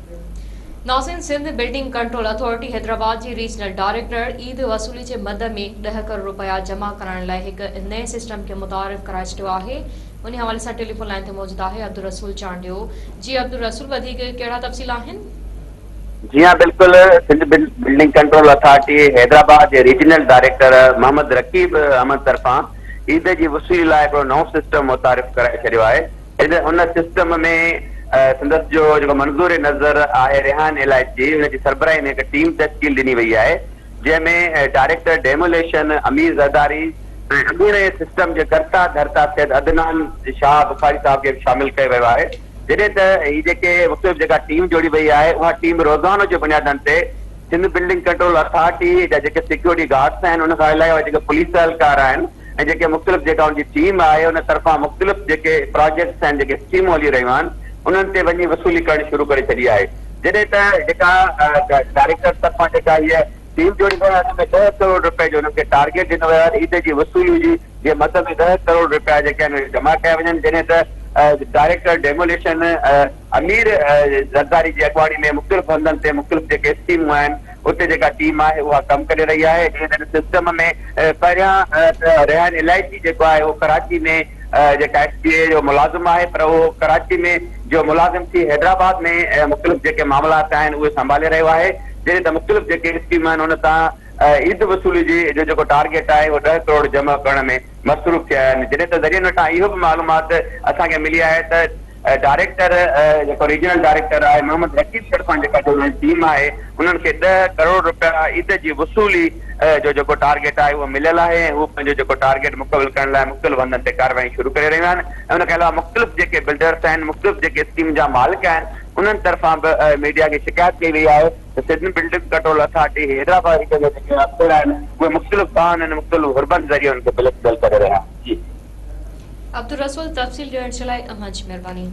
नाज़रीन, Sindh building control authority Hyderabad जी regional director Eid वसूली के मद में 10 करोड़ रुपया जमा करण लाइ एक नए सिस्टम के मुतारिफ कराए छॾियो आहे। उन हवाले से टेलीफोन लाइन ते मौजूद है अब्दुल रसूल चांडियो। जी अब्दुल रसूल, कहिड़ा तफ़सील आहिनि? जी हाँ, बिल्कुल। Sindh building control authority Hyderabad के रीजनल डायरेक्टर मोहम्मद रकीब अहमद तरफां ईद की वसूली लाइ हिकिड़ो नओं सिस्टम मुतारिफ कराए छॾियो आहे। उन सिस्टम में संदसि जो मंज़ूर नज़र आहे रेहान इलाइची, उनकी सरबराही में एक टीम तश्कील ॾिनी वई आहे, जंहिंमें डायरेक्टर डेमोलेशन अमीर ज़रदारी ऐं अॻूणे सिस्टम के कर्ता धर्ता सैद अदनान शाह बुखारी साहब के शामिल कयो वियो आहे। जॾहिं त ही जेके मुख़्तलिफ़ जेका टीम जोड़ी वई आहे, उहा टीम रोज़ानो जे बुनियादनि ते सिंध बिल्डिंग कंट्रोल अथॉरिटी जा जेके सिक्योरिटी गार्ड्स आहिनि, उन खां अलावा जेके पुलिस एहलकार आहिनि ऐं जेके मुख़्तलिफ़ जेका उनजी टीम आहे, उन तरफ़ां मुख़्तलिफ़ जेके प्रोजेक्ट्स आहिनि, जेके स्कीमूं हली रहियूं आहिनि, उन्हनि ते वञी वसूली करणु शुरू करे छॾी आहे। जॾहिं त जेका डायरेक्टर तरफ़ां जेका हीअ टीम जोड़ी वई आहे, उन में 10 करोड़ रुपए जो उन्हनि खे टारगेट ॾिनो वियो आहे। ईद जी वसूली जे मद में 10 करोड़ रुपया जेके आहिनि जमा कया वञनि। जॾहिं त डायरेक्टर डेमोलेशन अमीर ज़रदारी की अगवानी में मुख़्तलिफ़ हंधनि ते मुख़्तलिफ़ जेके स्कीमूं आहिनि, उते जेका टीम आहे उहा कमु करे रही आहे। जीअं सिस्टम में पहिरियां रेहान इलाइची जेको आहे उहो कराची में जेका SBA जो मुलाज़िम आहे, पर उहो कराची में जो मुलाज़िम थी हैदराबाद में मुख़्तलिफ़ जेके मामलात आहिनि उहे संभाले रहियो आहे। जॾहिं त मुख़्तलिफ़ जेके स्कीम आहिनि उन तां ईद वसूली जो जेको टारगेट आहे उहो 10 करोड़ जमा करण में मसरूफ़ थिया आहिनि। जॾहिं त ज़रिए वटां इहो बि मालूमात असांखे मिली आहे त डायरेक्टर जेको रीजनल डायरेक्टर आहे मोहम्मद रकीब तरफ़ां जेका जो टीम आहे, उन्हनि खे 10 करोड़ रुपया ईद जी वसूली जो जेको टारगेट आहे उहो मिलियल आहे ऐं उहो पंहिंजो जेको टारगेट मुकमिल करण लाइ मुख़्तलिफ़ हंधनि ते कार्रवाई शुरू करे रहियूं आहिनि। ऐं उनखे अलावा मुख़्तलिफ़ जेके बिल्डर्स आहिनि, मुख़्तलिफ़ जेके स्कीम जा मालिक आहिनि, उन्हनि तरफ़ां बि मीडिया खे शिकायत कई वई आहे त Sindh building control authority Hyderabad जे जेके अफ़सर आहिनि उहे मुख़्तलिफ़ बहाननि ऐं मुख़्तलिफ़ हुरबनि ज़रिए उनखे बिलकुल करे रहिया। जी अब्दुल रसूल, तफ़सील ॾियण जे लाइ अमां जी महिरबानी।